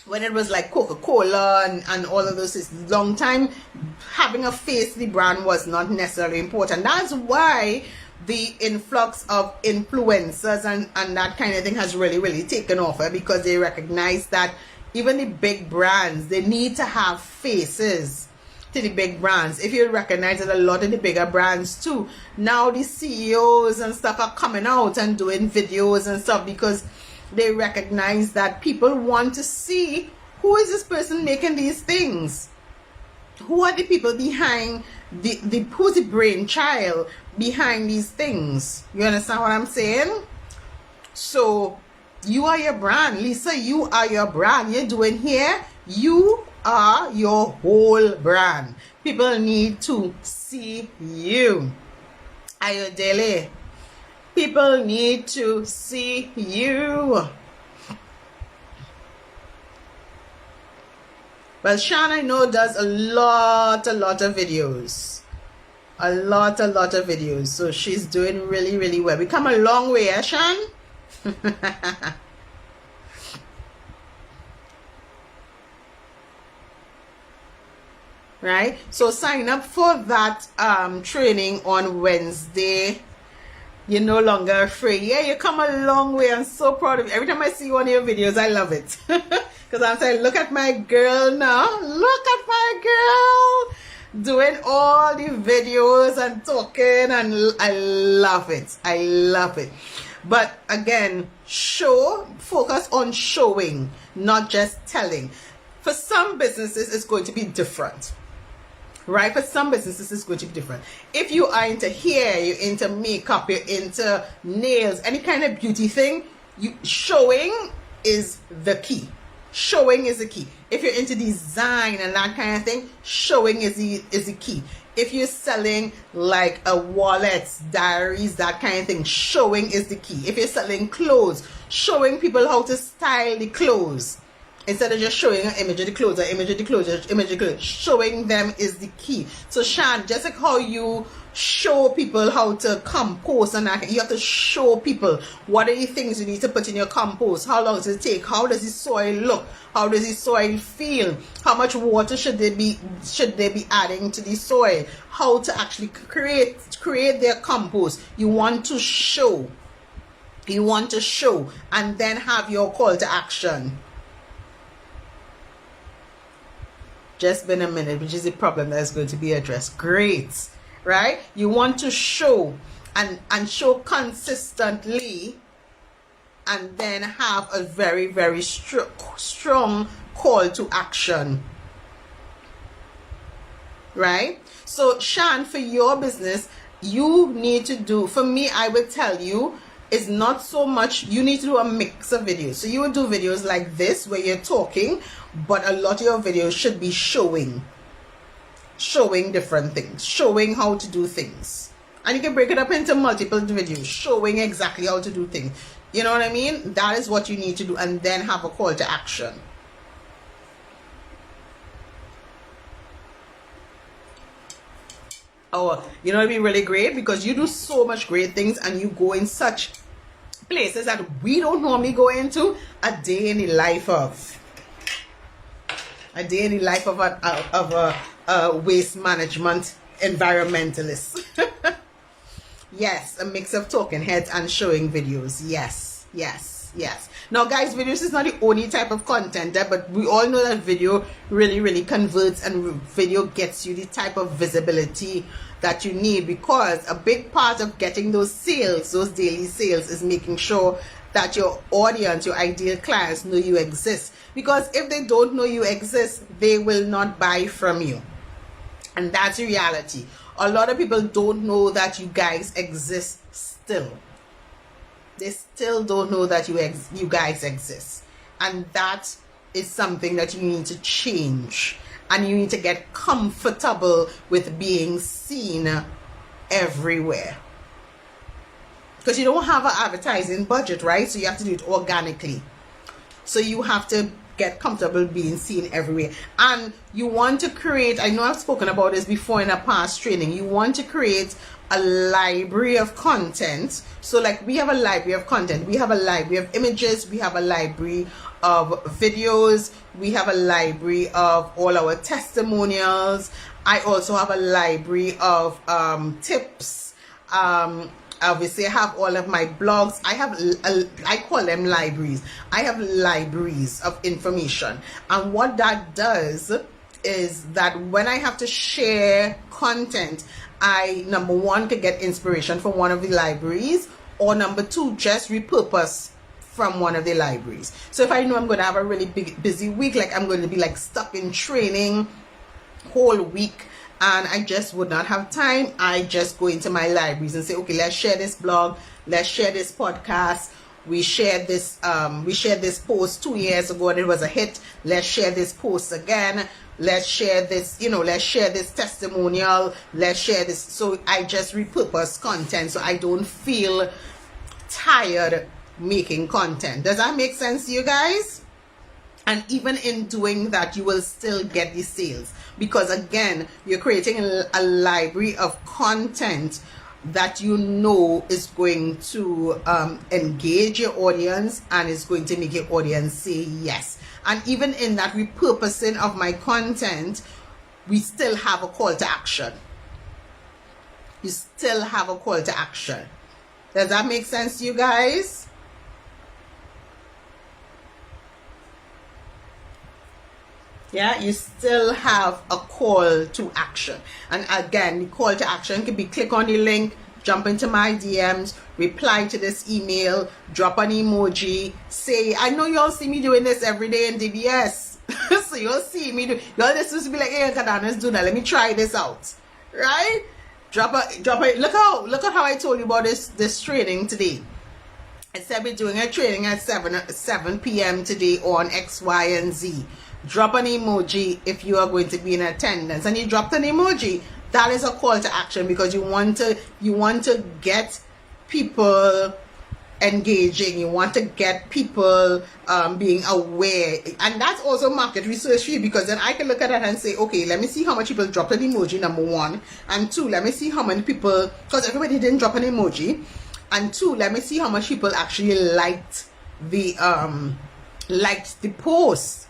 Speaker 1: Coca-Cola and all of those things. Long time, having a face, the brand was not necessarily important. That's why the influx of influencers and that kind of thing has really, really taken off, because they recognize that even the big brands, they need to have faces to the big brands. If you recognize that a lot of the bigger brands too, now the CEOs and stuff are coming out and doing videos and stuff, because they recognize that people want to see who is this person making these things. Who are the people behind who's the brainchild behind these things? You understand what I'm saying? So you are your brand, Lisa. You are your brand. You're doing here. You are your whole brand. People need to see you. Ayodele. People need to see you. But Shan, I know, does a lot of videos. A lot of videos. So she's doing really, really well. We come a long way, eh, Shan? Right? So sign up for that training on Wednesday. You're no longer afraid. Yeah, you come a long way. I'm so proud of you. Every time I see one of your videos, I love it. Because I'm saying, look at my girl now. Look at my girl doing all the videos and talking. And I love it. I love it. But again, focus on showing, not just telling. For some businesses, it's going to be different. Right? For some businesses, it's going to be different. If you are into hair, you're into makeup, you're into nails, any kind of beauty thing, showing is the key. Showing is the key. If you're into design and that kind of thing, showing is the key. If you're selling like a wallets, diaries, that kind of thing, showing is the key. If you're selling clothes, showing people how to style the clothes. Instead of just showing an image of the clothes, an image of the clothes, an image of the clothes, showing them is the key. So Shan, just like how you show people how to compost and that, you have to show people what are the things you need to put in your compost, how long does it take, how does the soil look, how does the soil feel, how much water should they be adding to the soil, how to actually create their compost. You want to show, and then have your call to action. Just been a minute, which is a problem that is going to be addressed. Great, right? You want to show and show consistently, and then have a very, very strong call to action, right? So Shan, for your business, you need to do, for me, I will tell you, is not so much, you need to do a mix of videos. So you will do videos like this where you're talking, but a lot of your videos should be showing different things, showing how to do things. And you can break it up into multiple videos, showing exactly how to do things. You know what I mean? That is what you need to do, and then have a call to action. Oh, you know, it'd be really great because you do so much great things and you go in such places that we don't normally go into. A day in the life of a waste management environmentalist. Yes, a mix of talking heads and showing videos. Yes. Now guys, videos is not the only type of content there, but we all know that video really converts, and video gets you the type of visibility that you need, because a big part of getting those sales, those daily sales, is making sure that your audience, your ideal clients, know you exist. Because if they don't know you exist, they will not buy from you. And that's the reality. A lot of people don't know that you guys exist still. They still don't know that you guys exist. And that is something that you need to change. And you need to get comfortable with being seen everywhere. Because you don't have an advertising budget, right? So you have to do it organically. So you have to get comfortable being seen everywhere. And you want to create, I know I've spoken about this before in a past training, you want to create a library of content. So like we have a library of content, we have a library of images, we have a library of videos, we have a library of all our testimonials. I also have a library of tips. Obviously I have all of my blogs. I have I call them libraries. I have libraries of information, and what that does is that when I have to share content, I, number one, could get inspiration from one of the libraries, or number two, just repurpose from one of the libraries. So if I know I'm going to have a really busy week, like I'm going to be like stuck in training whole week, and I just would not have time, I just go into my libraries and say, okay, let's share this blog, let's share this podcast. We shared this post 2 years ago and it was a hit. Let's share this post again. Let's share this, let's share this testimonial. Let's share this. So I just repurpose content so I don't feel tired making content. Does that make sense to you guys? And even in doing that, you will still get the sales, because again, you're creating a library of content that you know is going to engage your audience and is going to make your audience say yes. And even in that repurposing of my content, we still have a call to action. You still have a call to action. Does that make sense to you guys? Yeah, you still have a call to action. And again, the call to action can be click on the link, jump into my DMs, reply to this email, drop an emoji, say, I know y'all see me doing this every day in DBS. So you'll see me do, y'all just supposed to be like, hey, Adanna's doing that, let me try this out. Right? Drop a, look at how I told you about this training today. I said we're doing a training at 7 p.m. today on X, Y, and Z. Drop an emoji if you are going to be in attendance. And you dropped an emoji. That is a call to action, because you want to get people engaging, you want to get people being aware, and that's also market research for you, because then I can look at it and say, okay, let me see how much people dropped an emoji, number one, and two, let me see how many people, because everybody didn't drop an emoji, and two, let me see how much people actually liked the post.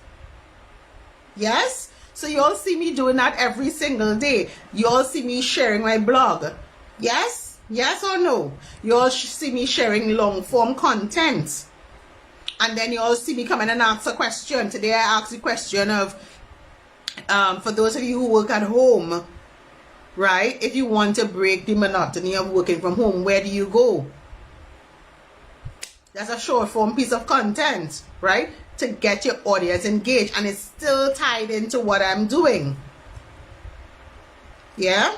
Speaker 1: Yes, so you all see me doing that every single day. You all see me sharing my blog. Yes or no? You all see me sharing long form content. And then you all see me come in and ask a question. Today I asked the question of, for those of you who work at home, right? If you want to break the monotony of working from home, where do you go? That's a short form piece of content, right? To get your audience engaged. And it's still tied into what I'm doing. Yeah?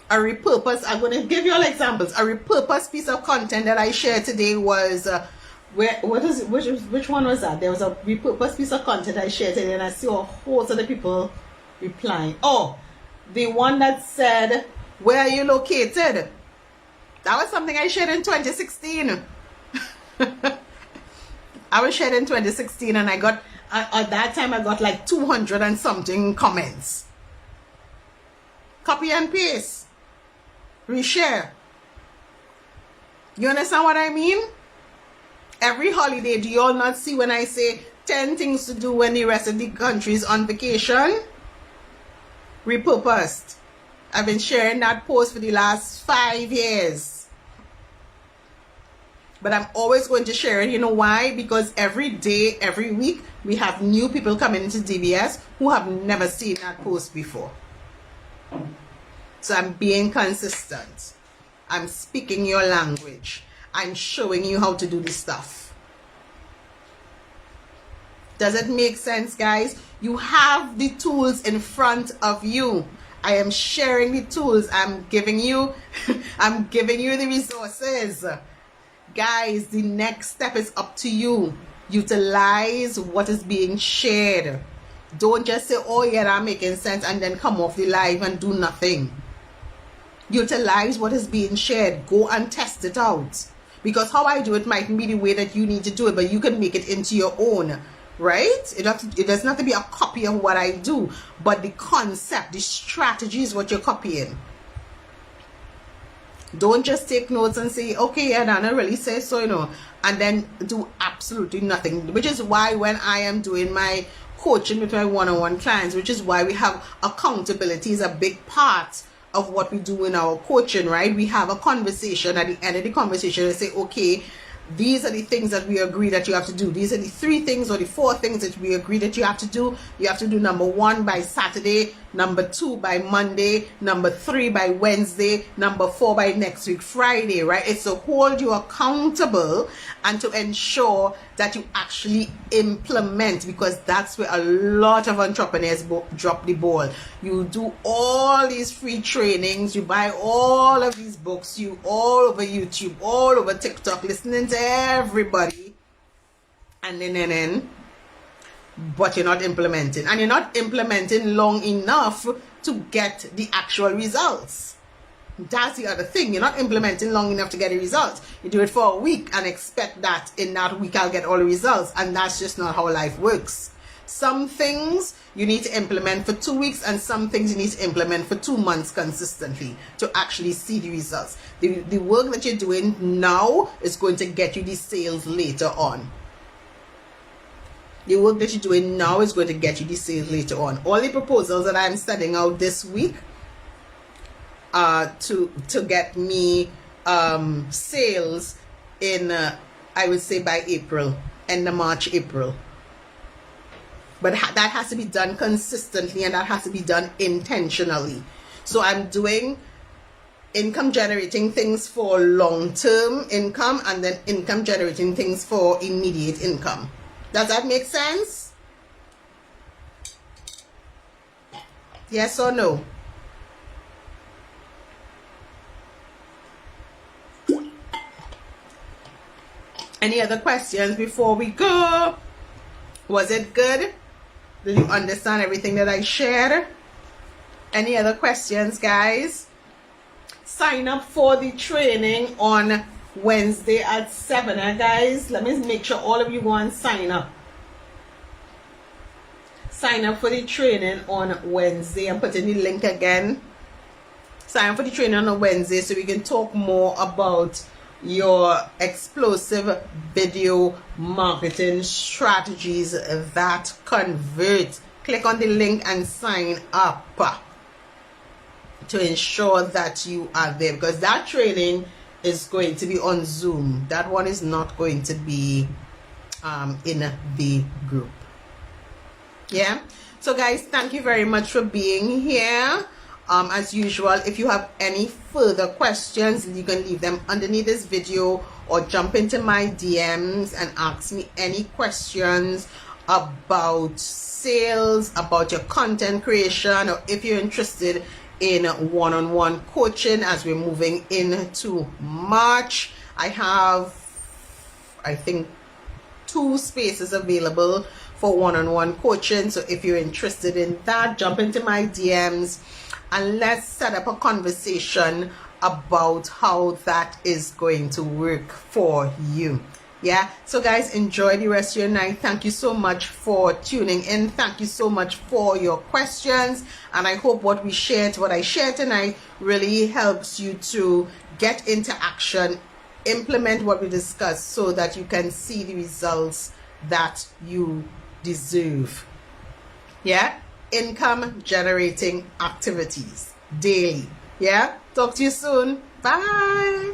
Speaker 1: A repurpose, I'm going to give you all examples. A repurposed piece of content that I shared today was, which one was that? There was a repurposed piece of content I shared today, and I see a whole lot of people replying. Oh, the one that said, where are you located? That was something I shared in 2016. I was shared in 2016, and I got, at that time, I got like 200 and something comments. Copy and paste. Reshare. You understand what I mean? Every holiday, do you all not see when I say 10 things to do when the rest of the country is on vacation? Repurposed. I've been sharing that post for the last 5 years. But I'm always going to share it. You know why? Because every day, every week, we have new people coming into DBS who have never seen that post before. So I'm being consistent. I'm speaking your language. I'm showing you how to do this stuff. Does it make sense, guys? You have the tools in front of you. I am sharing the tools. I'm giving you the resources. Guys, the next step is up to you. Utilize what is being shared. Don't just say, oh yeah, that's making sense, and then come off the live and do nothing. Utilize what is being shared. Go and test it out. Because how I do it might be the way that you need to do it, but you can make it into your own, right? It doesn't have to be a copy of what I do, but the concept, the strategy is what you're copying. Don't just take notes and say, okay, Adanna really says so, you know, and then do absolutely nothing. Which is why when I am doing my coaching with my one-on-one clients, which is why we have accountability is a big part of what we do in our coaching, right? We have a conversation. At the end of the conversation, I say, okay, these are the things that we agree that you have to do. These are the 3 things or the 4 things that we agree that you have to do. You have to do number 1 by Saturday, number 2 by Monday, number 3 by Wednesday, number 4 by next week, Friday, right? It's to hold you accountable and to ensure that you actually implement, because that's where a lot of entrepreneurs drop the ball. You do all these free trainings, you buy all of these books, you all over YouTube, all over TikTok, listening to everybody, and then but you're not implementing, and you're not implementing long enough to get the actual results. That's the other thing. You're not implementing long enough to get the results. You do it for a week and expect that in that week I'll get all the results, and that's just not how life works. Some things you need to implement for 2 weeks, and some things you need to implement for 2 months consistently to actually see the results. The work that you're doing now is going to get you the sales later on. The work that you're doing now is going to get you the sales later on. All the proposals that I'm sending out this week to get me sales in, I would say by April, end of March, April. But that has to be done consistently, and that has to be done intentionally. So I'm doing income generating things for long-term income, and then income generating things for immediate income. Does that make sense? Yes or no? Any other questions before we go? Was it good? Did you understand everything that I shared? Any other questions, guys? Sign up for the training on Wednesday at 7, guys. Let me make sure all of you go and sign up. Sign up for the training on Wednesday. I'm putting the link again. Sign up for the training on a Wednesday so we can talk more about your explosive video marketing strategies that convert. Click on the link and sign up to ensure that you are there, because that training is going to be on Zoom. That one is not going to be in the group. Yeah, so guys, thank you very much for being here. As usual, if you have any further questions, you can leave them underneath this video or jump into my DMs and ask me any questions about sales, about your content creation, or if you're interested in one-on-one coaching as we're moving into March. I have, I think, 2 spaces available for one-on-one coaching. So if you're interested in that, jump into my DMs and let's set up a conversation about how that is going to work for you. Yeah, so guys, enjoy the rest of your night. Thank you so much for tuning in. Thank you so much for your questions, and I hope what I shared tonight really helps you to get into action, implement what we discussed so that you can see the results that you deserve. Yeah, income generating activities daily. Yeah, talk to you soon. Bye.